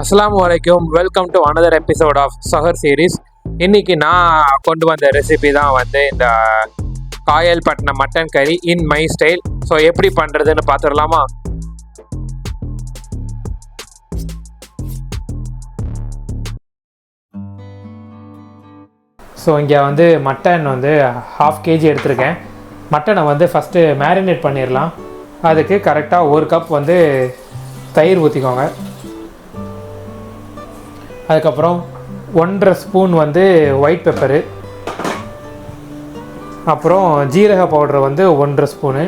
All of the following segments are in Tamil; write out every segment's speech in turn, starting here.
அஸ்ஸலாமு அலைக்கும். Welcome to another episode of சஹர் சீரீஸ். இன்னைக்கு நான் கொண்டு வந்த ரெசிபி தான் வந்து இந்த காயல்பட்டினம் மட்டன் கறி இன் மை ஸ்டைல். ஸோ எப்படி பண்ணுறதுன்னு பார்த்துடலாமா? ஸோ இங்கே வந்து மட்டன் வந்து 1/2 kg எடுத்திருக்கேன். மட்டனை வந்து ஃபஸ்ட்டு மேரினேட் பண்ணிடலாம். அதுக்கு கரெக்டாக 1 கப் வந்து தயிர் ஊற்றிக்கோங்க. அதுக்கப்புறம் 1.5 ஸ்பூன் வந்து ஒயிட் பெப்பரு, அப்புறம் ஜீரக பவுடர் வந்து 1.5 ஸ்பூனு,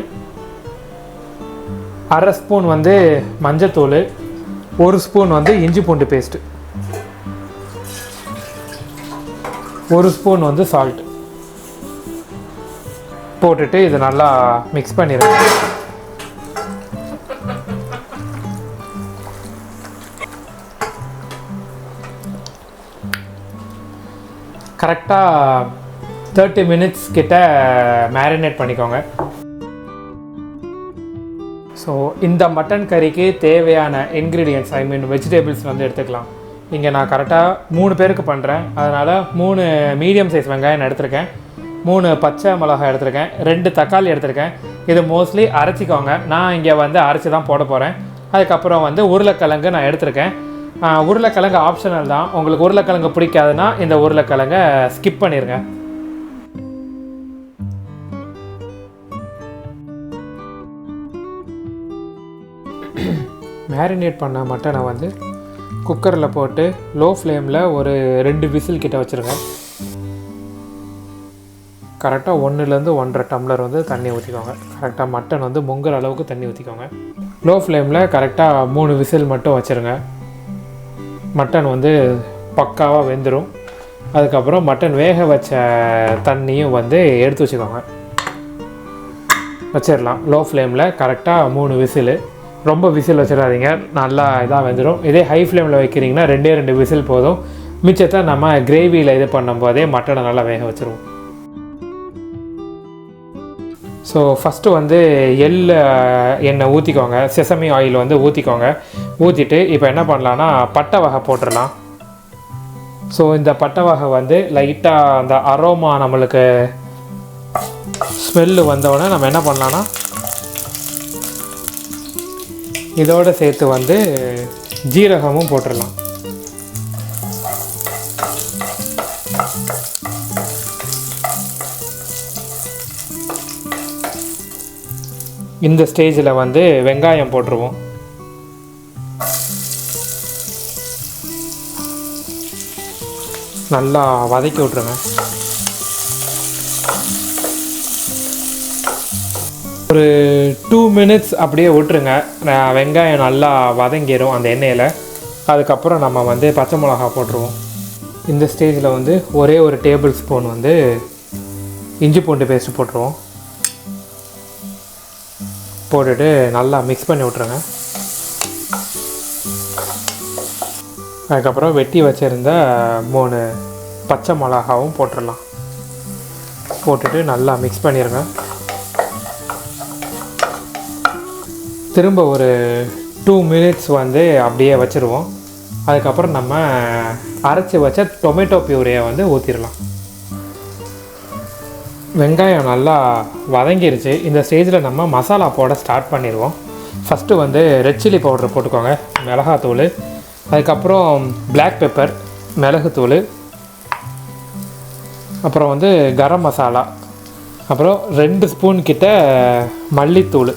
1/2 ஸ்பூன் வந்து மஞ்சத்தூள், 1 ஸ்பூன் வந்து இஞ்சி பூண்டு பேஸ்ட்டு, 1 ஸ்பூன் வந்து சால்ட் போட்டுட்டு இது நல்லா மிக்ஸ் பண்ணிடுங்க. கரெக்டாக 30 மினிட்ஸ் கிட்ட மேரினேட் பண்ணிக்கோங்க. ஸோ இந்த மட்டன் கறிக்கு தேவையான இன்க்ரீடியன்ட்ஸ் வெஜிடபிள்ஸ் வந்து எடுத்துக்கலாம். இங்கே நான் கரெக்டாக 3 பேருக்கு பண்ணுறேன். அதனால் 3 மீடியம் சைஸ் வெங்காயம் எடுத்திருக்கேன், 3 பச்சை மிளகாய் எடுத்திருக்கேன், 2 தக்காளி எடுத்திருக்கேன். இது மோஸ்ட்லி அரைச்சிக்கோங்க. நான் இங்கே வந்து அரைச்சி தான் போட போகிறேன். அதுக்கப்புறம் வந்து உருளைக்கிழங்கு நான் எடுத்திருக்கேன். உருளைக்கிழங்கு ஆப்ஷனல் தான். உங்களுக்கு உருளைக்கிழங்கு பிடிக்காதுன்னா இந்த உருளைக்கிழங்கை ஸ்கிப் பண்ணிடுங்க. மேரினேட் பண்ண மட்டனை வந்து குக்கரில் போட்டு லோ ஃப்ளேமில் ஒரு 2 விசில் கிட்ட வச்சுருங்க. கரெக்டாக 1லேருந்து 1.5 டம்ளர் வந்து தண்ணி ஊற்றிக்கோங்க. கரெக்டாக மட்டன் வந்து முங்குற அளவுக்கு தண்ணி ஊற்றிக்கோங்க. லோ ஃப்ளேமில் கரெக்டாக 3 விசில் மட்டும் வச்சுருங்க. மட்டன் வந்து பக்காவாக வெந்துடும். அதுக்கப்புறம் மட்டன் வேக வச்ச தண்ணியும் வந்து எடுத்து வச்சுக்கோங்க. வச்சிடலாம் லோ ஃப்ளேமில் கரெக்டாக 3 விசில். ரொம்ப விசில் வச்சிடாதீங்க, நல்லா இதாக வெந்துடும். இதே ஹை ஃப்ளேமில் வைக்கிறீங்கன்னா 2 விசில் போதும். மிச்சத்தை நம்ம கிரேவியில் இது பண்ணும்போதே மட்டனை நல்லா வேக வச்சுருவோம். ஸோ ஃபஸ்ட்டு வந்து எண்ணெய் ஊற்றிக்கோங்க. செசமி ஆயில் வந்து ஊற்றிக்கோங்க. ஊற்றிட்டு இப்போ என்ன பண்ணலான்னா பட்டை வகை போட்டுடலாம். ஸோ இந்த பட்டை வகை வந்து லைட்டாக அந்த அரோமா நம்மளுக்கு ஸ்மெல்லு வந்தோடனே நம்ம என்ன பண்ணலான்னா இதோடு சேர்த்து வந்து ஜீரகமும் போட்டுடலாம். இந்த ஸ்டேஜில் வந்து வெங்காயம் போட்டுருவோம். நல்லா வதக்கி விட்ருங்க. ஒரு 2 மினிட்ஸ் அப்படியே விட்டுருங்க. வெங்காயம் நல்லா வதங்கிடும் அந்த எண்ணெயில். அதுக்கப்புறம் நம்ம வந்து பச்சை மிளகா போட்டுருவோம். இந்த ஸ்டேஜில் வந்து ஒரே ஒரு டேபிள் ஸ்பூன் வந்து இஞ்சி பூண்டு பேஸ்ட்டு போட்டுருவோம். போட்டுட்டு நல்லா மிக்ஸ் பண்ணி விட்ருங்க. அதுக்கப்புறம் வெட்டி வச்சுருந்த 3 பச்சை மிளகாவும் போட்டுடலாம். போட்டுட்டு நல்லா மிக்ஸ் பண்ணிடுங்க. திரும்ப ஒரு 2 மினிட்ஸ் வந்து அப்படியே வச்சுருவோம். அதுக்கப்புறம் நம்ம அரைச்சி வச்ச டொமேட்டோ பியூரியை வந்து ஊற்றிடலாம். வெங்காயம் நல்லா வதங்கிருச்சு. இந்த ஸ்டேஜில் நம்ம மசாலா போட ஸ்டார்ட் பண்ணிடுவோம். ஃபஸ்ட்டு வந்து ரெட் சில்லி பவுடர் போட்டுக்கோங்க, மிளகாத்தூள். அதுக்கப்புறம் பிளாக் பெப்பர், மிளகுத்தூள். அப்புறம் வந்து கரம் மசாலா. அப்புறம் 2 ஸ்பூன் கிட்ட மல்லித்தூள்.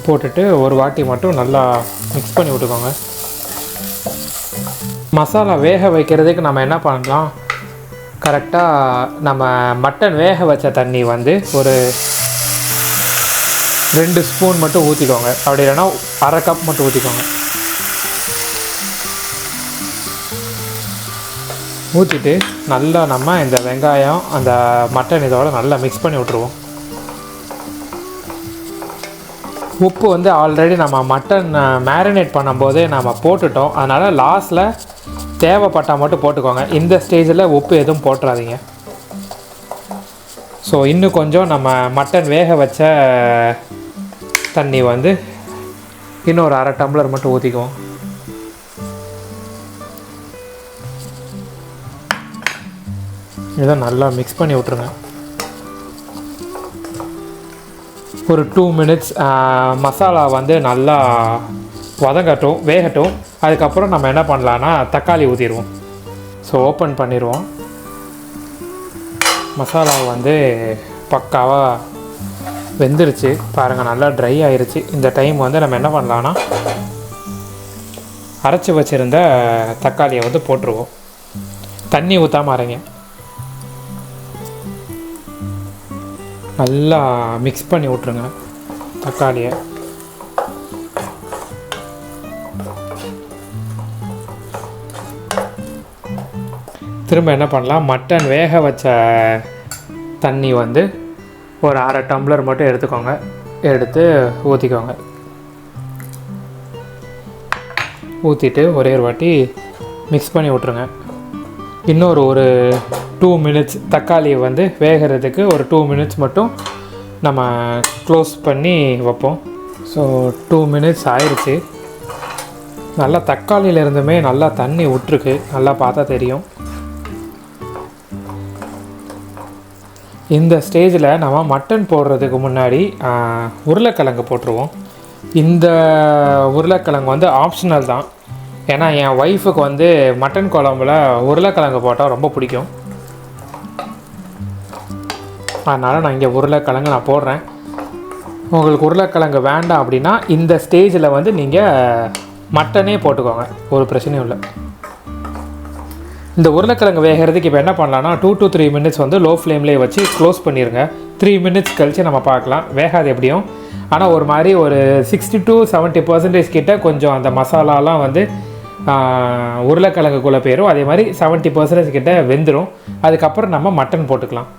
போட்டுட்டு ஒரு வாட்டி மட்டும் நல்லா மிக்ஸ் பண்ணி விட்டுக்கோங்க. மசாலா வேக வைக்கிறதுக்கு நம்ம என்ன பண்ணலாம், கரெக்டாக நம்ம மட்டன் வேக வச்ச தண்ணி வந்து ஒரு 2 ஸ்பூன் மட்டும் ஊற்றிக்கோங்க. அப்படி இல்லைன்னா 1/2 கப் மட்டும் ஊற்றிக்கோங்க. ஊற்றிட்டு நல்லா நம்ம இந்த வெங்காயம் அந்த மட்டன் இதோட நல்லா மிக்ஸ் பண்ணி விட்ருவோம். உப்பு வந்து ஆல்ரெடி நம்ம மட்டன் மேரினேட் பண்ணும்போதே நம்ம போட்டுட்டோம். அதனால் லாஸ்ட்டில் தேவைப்பட்டால் மட்டும் போட்டுக்கோங்க. இந்த ஸ்டேஜில் உப்பு எதுவும் போட்டுறாதீங்க. ஸோ இன்னும் கொஞ்சம் நம்ம மட்டன் வேக வச்ச தண்ணி வந்து இன்னொரு அரை டம்ளர் மட்டும் ஊற்றிக்குவோம். இதை நல்லா மிக்ஸ் பண்ணி விட்ருங்க. ஒரு 2 மினிட்ஸ் மசாலா வந்து நல்லா வதங்கட்டும், வேகட்டும். அதுக்கப்புறம் நம்ம என்ன பண்ணலான்னா தக்காளி ஊற்றிடுவோம். ஸோ ஓப்பன் பண்ணிடுவோம். மசாலா வந்து பக்காவாக வெந்துருச்சு பாருங்கள், நல்லா ட்ரை ஆயிடுச்சு. இந்த டைம் வந்து நம்ம என்ன பண்ணலான்னா அரைச்சி வச்சுருந்த தக்காளியை வந்து போட்டுருவோம். தண்ணி ஊற்றாமல் அரைங்க. நல்லா மிக்ஸ் பண்ணி விட்ருங்க தக்காளியை. திரும்ப என்ன பண்ணலாம், மட்டன் வேக வச்ச தண்ணி வந்து ஒரு அரை டம்ளர் மட்டும் எடுத்துக்கோங்க. எடுத்து ஊற்றிக்கோங்க. ஊற்றிட்டு ஒரே ஒரு வாட்டி மிக்ஸ் பண்ணி விட்ருங்க. இன்னொரு 2 மினிட்ஸ் தக்காளி வந்து வேகிறதுக்கு ஒரு 2 மினிட்ஸ் மட்டும் நம்ம க்ளோஸ் பண்ணி வைப்போம். ஸோ 2 மினிட்ஸ் ஆயிடுச்சு. நல்லா தக்காளியிலேருந்துமே நல்லா தண்ணி விட்டுருக்கு, நல்லா பார்த்தா தெரியும். இந்த ஸ்டேஜில் நம்ம மட்டன் போடுறதுக்கு முன்னாடி உருளைக்கிழங்கு போட்டுருவோம். இந்த உருளைக்கிழங்கு வந்து ஆப்ஷனல் தான். ஏன்னா என் ஒய்ஃபுக்கு வந்து மட்டன் குழம்புல உருளைக்கிழங்கு போட்டால் ரொம்ப பிடிக்கும். அதனால் நான் இங்கே உருளைக்கிழங்கு நான் போடுறேன். உங்களுக்கு உருளைக்கிழங்கு வேண்டாம் அப்படின்னா இந்த ஸ்டேஜில் வந்து நீங்கள் மட்டனே போட்டுக்கோங்க, ஒரு பிரச்சனையும் இல்லை. இந்த உருளைக்கிழங்கு வேகிறதுக்கு இப்போ என்ன பண்ணலான்னா 2 to 3 மினிட்ஸ் வந்து லோ ஃப்ளேம்லேயே வச்சு க்ளோஸ் பண்ணிடுங்க. 3 மினிட்ஸ் கழித்து நம்ம பார்க்கலாம். வேகாது எப்படியும், ஆனால் ஒரு மாதிரி ஒரு 60 to 70% கிட்ட கொஞ்சம் அந்த மசாலாலாம் வந்து உருளைக்கிழங்குக்குள்ளே போயிடும். அதே மாதிரி 70% கிட்ட வெந்துடும். அதுக்கப்புறம் நம்ம மட்டன் போட்டுக்கலாம்.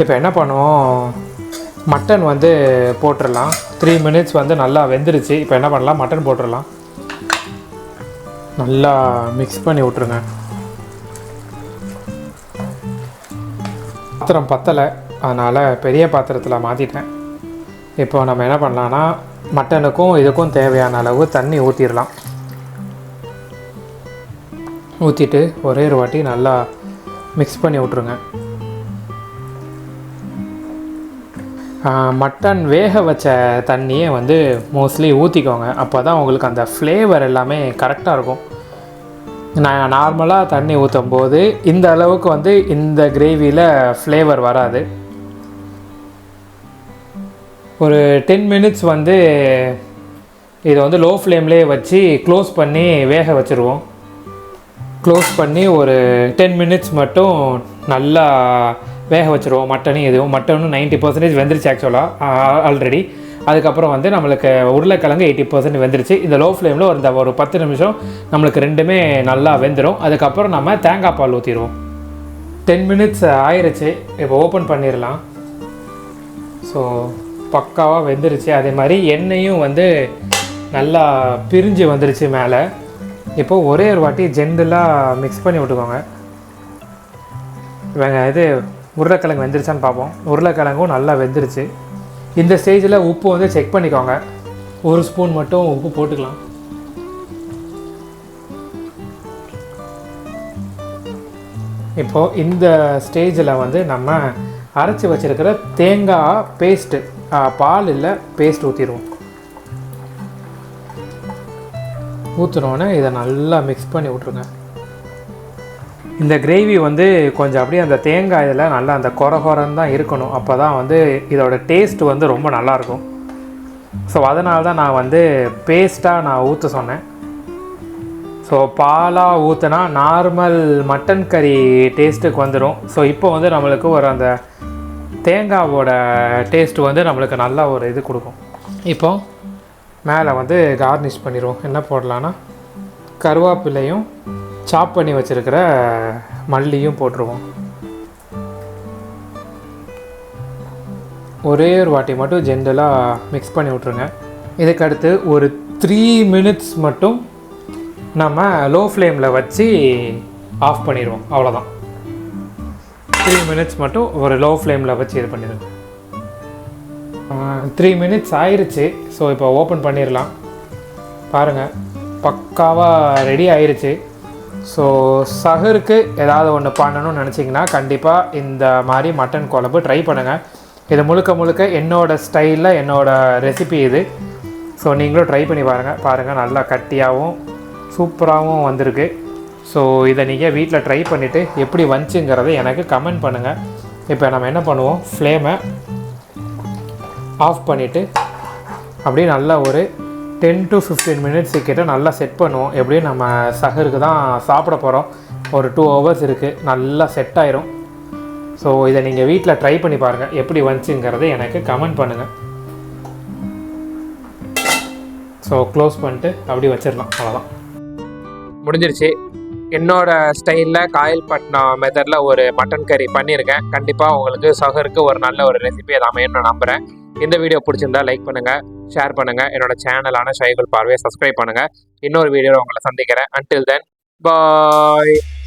இப்போ என்ன பண்ணுவோம், மட்டன் வந்து போட்டுடலாம். 3 மினிட்ஸ் வந்து நல்லா வெந்துருச்சு. இப்போ என்ன பண்ணலாம், மட்டன் போட்டுடலாம். நல்லா மிக்ஸ் பண்ணி விட்ருங்க. பாத்திரம் பத்தலை, அதனால் பெரிய பாத்திரத்தில் மாற்றிட்டேன். இப்போ நம்ம என்ன பண்ணலான்னா மட்டனுக்கும் இதுக்கும் தேவையான அளவு தண்ணி ஊற்றிடலாம். ஊற்றிட்டு ஒரே ஒரு வாட்டி நல்லா மிக்ஸ் பண்ணி விட்ருங்க. மட்டன் வேக வச்ச தண்ணியே வந்து மோஸ்ட்லி ஊற்றிக்கோங்க. அப்போ தான் உங்களுக்கு அந்த ஃப்ளேவர் எல்லாமே கரெக்டாக இருக்கும். நான் நார்மலாக தண்ணி ஊற்றும் போது இந்த அளவுக்கு வந்து இந்த கிரேவியில் ஃப்ளேவர் வராது. ஒரு 10 மினிட்ஸ் வந்து இதை வந்து லோ ஃப்ளேம்லேயே வச்சு க்ளோஸ் பண்ணி வேக வச்சுருவோம். க்ளோஸ் பண்ணி ஒரு 10 மினிட்ஸ் மட்டும் நல்லா வேக வச்சுருவோம். மட்டனும் 90% வெந்துருச்சு ஆக்சுவலாக ஆல்ரெடி. அதுக்கப்புறம் வந்து நம்மளுக்கு உருளைக்கிழங்கு 80% வெந்துருச்சு. இந்த லோ ஃப்ளேமில் ஒரு 10 நிமிஷம் நம்மளுக்கு ரெண்டுமே நல்லா வெந்துடும். அதுக்கப்புறம் நம்ம தேங்காய் பால் ஊற்றிடுவோம். 10 மினிட்ஸ் ஆயிடுச்சு. இப்போ ஓப்பன் பண்ணிடலாம். ஸோ பக்காவாக வெந்துருச்சு. அதே மாதிரி எண்ணெயும் வந்து நல்லா பிரிஞ்சு வந்துருச்சு மேலே. இப்போது ஒரே ஒரு வாட்டி ஜென்டலாக மிக்ஸ் பண்ணி விட்டுக்கோங்க. இது உருளைக்கிழங்கு வெந்துருச்சான்னு பார்ப்போம். உருளைக்கிழங்கும் நல்லா வெந்துருச்சு. இந்த ஸ்டேஜில் உப்பு வந்து செக் பண்ணிக்கோங்க. 1 ஸ்பூன் மட்டும் உப்பு போட்டுக்கலாம். இப்போது இந்த ஸ்டேஜில் வந்து நம்ம அரைச்சி வச்சுருக்கிற தேங்காய் பேஸ்ட்டு, பால் இல்லை பேஸ்ட் ஊற்றிடுவோம். ஊற்றினோன்னே இதை நல்லா மிக்ஸ் பண்ணி விட்ருங்க. இந்த கிரேவி வந்து கொஞ்சம் அப்படியே அந்த தேங்காய் இதில் நல்லா அந்த கொரகொரன்னு தான் இருக்கணும். அப்போ தான் வந்து இதோட டேஸ்ட் வந்து ரொம்ப நல்லாயிருக்கும். ஸோ அதனால தான் நான் வந்து பேஸ்ட்டாக நான் ஊற்ற சொன்னேன். ஸோ பாலாக ஊற்றினா நார்மல் மட்டன் கறி டேஸ்ட்டுக்கு வந்துடும். ஸோ இப்போ வந்து நம்மளுக்கு ஒரு அந்த தேங்காவோட டேஸ்ட்டு வந்து நம்மளுக்கு நல்லா ஒரு இது கொடுக்கும். இப்போ மேலே வந்து கார்னிஷ் பண்ணிடுவோம். என்ன போடலான்னா கருவேப்பிலையும் சாப் பண்ணி வச்சுருக்கிற மல்லியும் போட்டுருவோம். ஒரே ஒரு வாட்டி மட்டும் ஜென்டலாக மிக்ஸ் பண்ணி விட்ருங்க. இதுக்கடுத்து ஒரு 3 மினிட்ஸ் மட்டும் நம்ம லோ ஃப்ளேமில் வச்சு ஆஃப் பண்ணிடுவோம். அவ்வளோதான். 3 மினிட்ஸ் மட்டும் ஒரு லோ ஃப்ளேமில் வச்சு இது பண்ணிடுங்க. 3 minutes ஆயிடுச்சு. ஸோ இப்போ ஓப்பன் பண்ணிடலாம். பாருங்கள், பக்காவாக ரெடி ஆயிடுச்சு. ஸோ சஹருக்கு ஏதாவது ஒன்று பண்ணணும்னு நினச்சிங்கன்னா கண்டிப்பாக இந்த மாதிரி மட்டன் குழம்பு ட்ரை பண்ணுங்கள். இது முழுக்க முழுக்க என்னோடய ஸ்டைலில் என்னோடய ரெசிபி இது. ஸோ நீங்களும் ட்ரை பண்ணி பாருங்கள் நல்லா கட்டியாகவும் சூப்பராகவும் வந்திருக்கு. ஸோ இதை நீங்கள் வீட்டில் ட்ரை பண்ணிவிட்டு எப்படி வந்துச்சுங்கிறத எனக்கு கமெண்ட் பண்ணுங்கள். இப்போ நம்ம என்ன பண்ணுவோம், ஃப்ளேமை ஆஃப் பண்ணிவிட்டு அப்படியே நல்லா ஒரு 10 to 15 minutes கிட்ட நல்லா செட் பண்ணுவோம். எப்படியும் நம்ம சஹருக்கு தான் சாப்பிட போகிறோம். ஒரு 2 hours இருக்குது, நல்லா செட் ஆயிரும். ஸோ இதை நீங்கள் வீட்டில் ட்ரை பண்ணி பாருங்கள், எப்படி வந்துச்சுங்கிறத எனக்கு கமெண்ட் பண்ணுங்கள். ஸோ க்ளோஸ் பண்ணிட்டு அப்படி வச்சிடலாம், அவ்வளோதான், முடிஞ்சிருச்சு. என்னோடய ஸ்டைலில் காயல்பட்டினம் மெத்தடில் ஒரு மட்டன் கறி பண்ணியிருக்கேன். கண்டிப்பாக உங்களுக்கு சஹருக்கு ஒரு நல்ல ஒரு ரெசிபி அதை அமையன்னு நான் நம்புகிறேன். இந்த வீடியோ பிடிச்சிருந்தா லைக் பண்ணுங்கள், ஷேர் பண்ணுங்கள். என்னோடய சேனலான ஷைகுல் பார்வையை சப்ஸ்கிரைப் பண்ணுங்கள். இன்னொரு வீடியோவில் உங்களை சந்திக்கிறேன். Until then, bye.